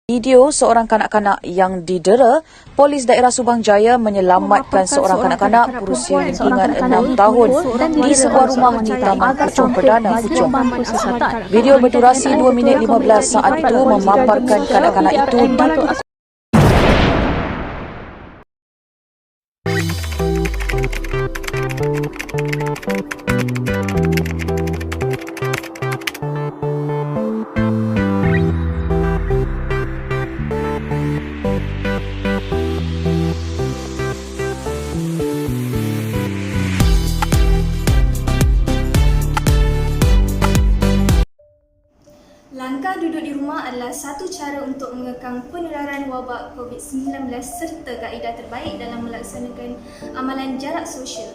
Video seorang kanak-kanak yang didera, polis daerah Subang Jaya menyelamatkan seorang kanak-kanak berusia lingkungan 6 tahun di sebuah rumah di Taman Puchong Perdana, Puchong. Video berdurasi 2 minit 15 saat itu memaparkan kanak-kanak itu dipukul. Langkah duduk di rumah adalah satu cara untuk mengekang penularan wabak COVID-19 serta kaedah terbaik dalam melaksanakan amalan jarak sosial.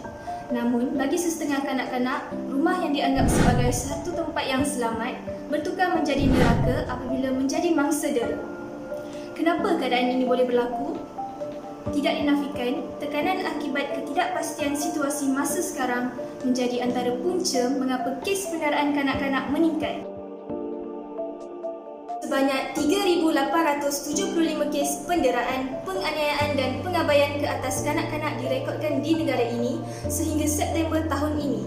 Namun, bagi sesetengah kanak-kanak, rumah yang dianggap sebagai satu tempat yang selamat bertukar menjadi neraka apabila menjadi mangsa dera. Kenapa keadaan ini boleh berlaku? Tidak dinafikan, tekanan akibat ketidakpastian situasi masa sekarang menjadi antara punca mengapa kes pendaraan kanak-kanak meningkat. Sebanyak 3,875 kes penderaan, penganiayaan dan pengabaian ke atas kanak-kanak direkodkan di negara ini sehingga September tahun ini.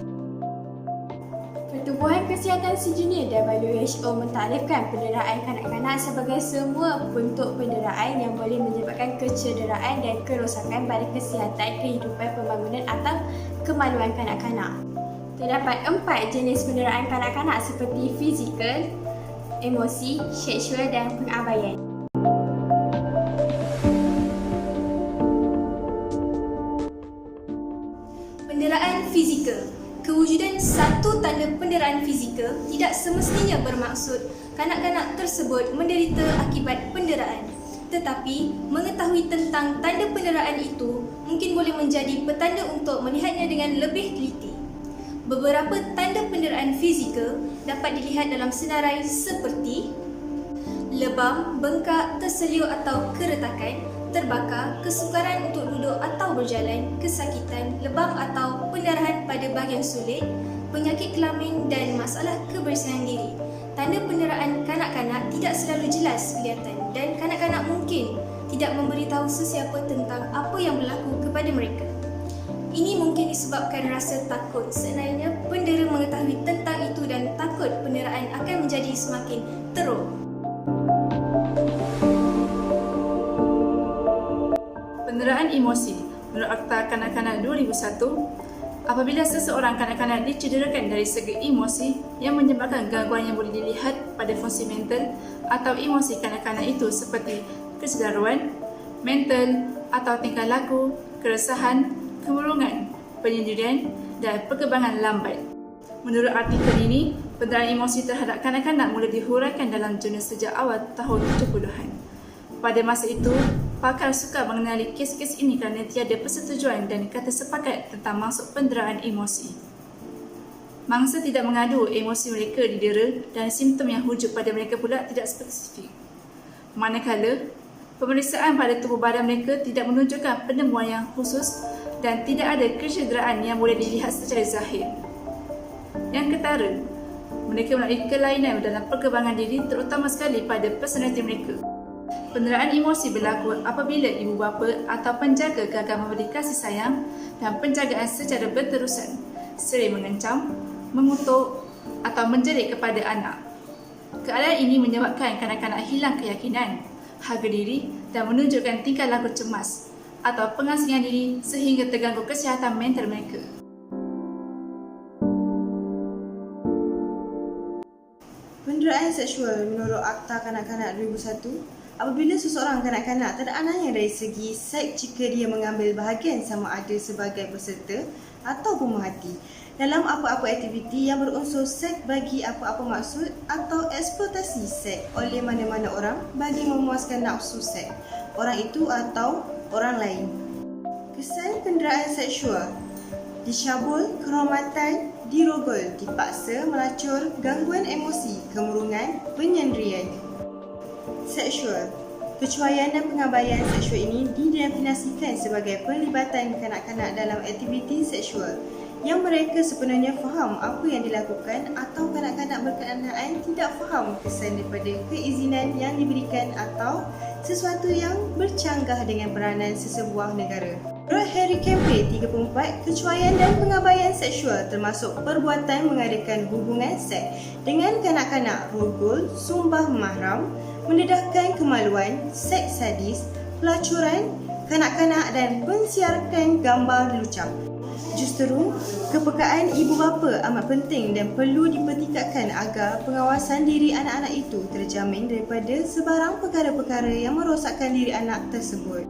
Pertubuhan Kesihatan Sedunia WHO mentarifkan penderaan kanak-kanak sebagai semua bentuk penderaan yang boleh menyebabkan kecederaan dan kerosakan pada kesihatan, kehidupan, pembangunan atau kemaluan kanak-kanak. Terdapat 4 jenis penderaan kanak-kanak seperti fizikal, emosi, seksual dan pengabaian. Penderaan fizikal. Kewujudan satu tanda penderaan fizikal tidak semestinya bermaksud kanak-kanak tersebut menderita akibat penderaan. Tetapi, mengetahui tentang tanda penderaan itu mungkin boleh menjadi petanda untuk melihatnya dengan lebih teliti. Beberapa tanda penderaan fizikal dapat dilihat dalam senarai seperti lebam, bengkak, terseliu atau keretakan, terbakar, kesukaran untuk duduk atau berjalan, kesakitan, lebam atau pendarahan pada bahagian sulit, penyakit kelamin dan masalah kebersihan diri. Tanda penderaan kanak-kanak tidak selalu jelas kelihatan dan kanak-kanak mungkin tidak memberitahu sesiapa tentang apa yang berlaku kepada mereka. Ini mungkin disebabkan rasa takut. Sebenarnya, pendera mengetahui tentang itu dan takut penderaan akan menjadi semakin teruk. Penderaan emosi. Menurut Akta Kanak-kanak 2001, apabila seseorang kanak-kanak dicederakan dari segi emosi yang menyebabkan gangguan yang boleh dilihat pada fungsi mental atau emosi kanak-kanak itu seperti kecederaan mental atau tingkah laku, keresahan, kemurungan, penyendirian dan perkembangan lambat. Menurut artikel ini, penderaan emosi terhadap kanak-kanak mula dihuraikan dalam jurnal sejak awal tahun 70-an. Pada masa itu, pakar sukar mengenali kes-kes ini kerana tiada persetujuan dan kata sepakat tentang maksud penderaan emosi. Mangsa tidak mengadu emosi mereka didera dan simptom yang rujuk pada mereka pula tidak spesifik. Manakala, pemeriksaan pada tubuh badan mereka tidak menunjukkan penemuan yang khusus dan tidak ada kecederaan yang boleh dilihat secara zahir. Yang ketara, mereka melalui kelainan dalam perkembangan diri terutama sekali pada personaliti mereka. Penderaan emosi berlaku apabila ibu bapa atau penjaga gagal memberi kasih sayang dan penjagaan secara berterusan, sering mengancam, mengutuk atau menjerit kepada anak. Keadaan ini menyebabkan kanak-kanak hilang keyakinan, harga diri dan menunjukkan tingkah laku cemas atau pengasingan diri sehingga terganggu kesihatan mental mereka. Penderaan seksual menurut Akta Kanak-kanak 2001, apabila seseorang kanak-kanak teraniaya dari segi seks jika dia mengambil bahagian sama ada sebagai peserta atau pemerhati dalam apa-apa aktiviti yang berunsur seks bagi apa-apa maksud atau eksploitasi seks oleh mana-mana orang bagi memuaskan nafsu seks orang itu atau orang lain. Kesan penderaan seksual: dicabul, kehormatan, dirogol, dipaksa, melacur, gangguan emosi, kemurungan, penyendirian. Seksual: kecuaian dan pengabaian seksual ini didefinisikan sebagai pelibatan kanak-kanak dalam aktiviti seksual yang mereka sepenuhnya faham apa yang dilakukan atau kanak-kanak berkenaan tidak faham kesan daripada keizinan yang diberikan atau sesuatu yang bercanggah dengan peranan sesebuah negara. Menurut Harry Campbell 34, kecuaian dan pengabaian seksual termasuk perbuatan mengadakan hubungan seks dengan kanak-kanak, rogol, sumpah mahram, mendedahkan kemaluan, seks sadis, pelacuran kanak-kanak dan mensiarkan gambar lucak. Justeru, kepekaan ibu bapa amat penting dan perlu dipertingkatkan agar pengawasan diri anak-anak itu terjamin daripada sebarang perkara-perkara yang merosakkan diri anak tersebut.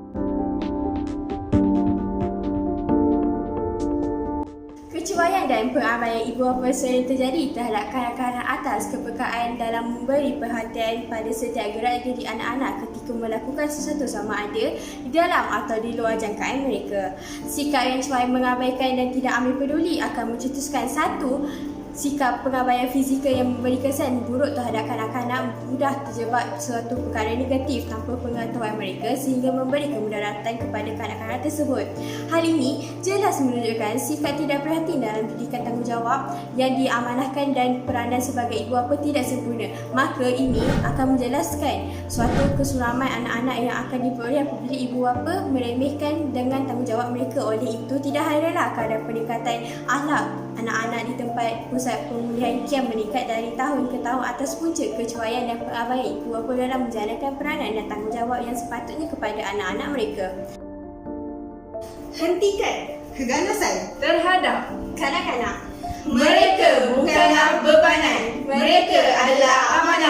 Kecuaian dan pengabaian ibu bapa sering terjadi terhadap kanak-kanak atas kepekaan dalam memberi perhatian pada setiap gerak-gerik anak-anak ketika melakukan sesuatu sama ada di dalam atau di luar jangkaan mereka. Sikap yang cuai mengabaikan dan tidak ambil peduli akan mencetuskan satu, sikap pengabaian fizikal yang memberi kesan buruk terhadap kanak-kanak mudah terjebak suatu perkara negatif tanpa pengetahuan mereka sehingga memberi kemudaratan kepada kanak-kanak tersebut. Hal ini jelas menunjukkan sikap tidak prihatin dalam didikan tanggungjawab yang diamanahkan dan peranan sebagai ibu bapa tidak sempurna. Maka ini akan menjelaskan suatu kesuraman anak-anak yang akan diperoleh apabila ibu bapa meremehkan dengan tanggungjawab mereka. Oleh itu, tidak heranlah kadar peningkatan akhlak anak-anak di tempat pusat pemulihan Kiam meningkat dari tahun ke tahun atas punca kecuaian dan pengabaian ibu bapa dalam menjalankan peranan dan tanggungjawab yang sepatutnya kepada anak-anak mereka. Hentikan keganasan terhadap Kanak-kanak, mereka bukanlah bebanan, mereka adalah amanah